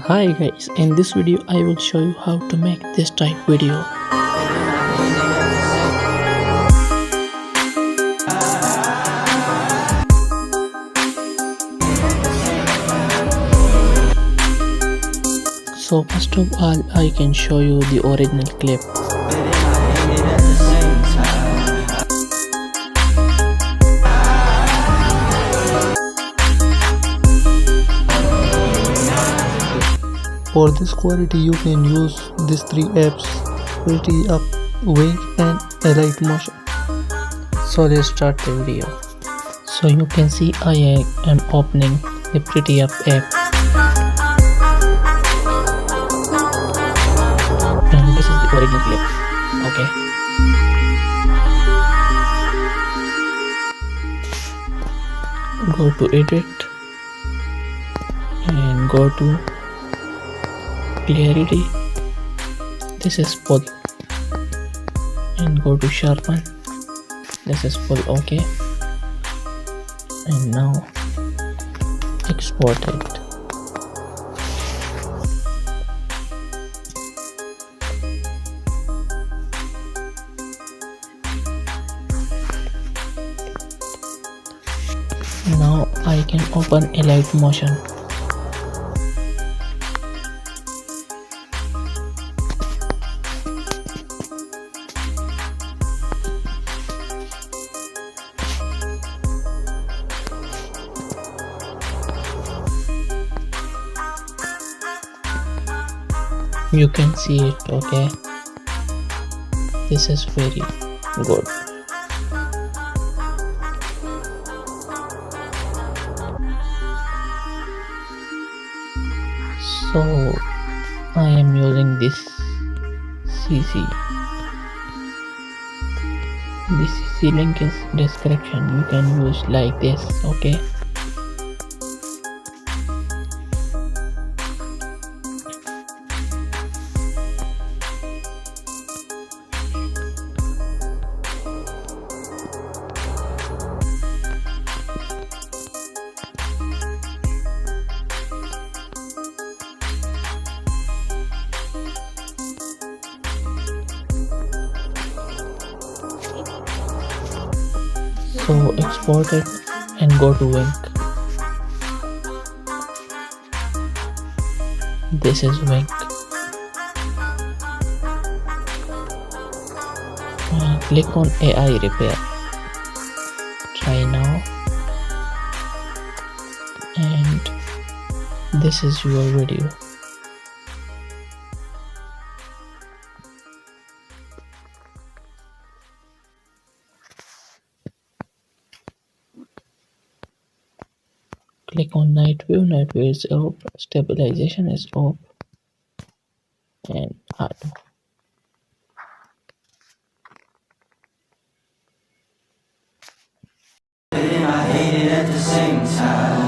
Hi guys, in this video I will show you how to make this type video. So first of all I can show you the original clip. For this quality you can use these three apps: Pretty Up, Wink and Alight Motion. So let's start the video. So you can see I am opening the Pretty Up app. And this is the original clip. Okay. Go to edit and go to clarity. This is full, and go to sharpen. This is full. Okay, and now export it. Now I can open Alight Motion. You can see it. Okay, this is very good. So I am using this CC. The CC link is description. You can use like this. Okay. So export it and go to Wink. This is Wink. Click on AI repair. Try now. And this is your video. Click on night view is off, stabilization is off, and auto. I hate it at the same time.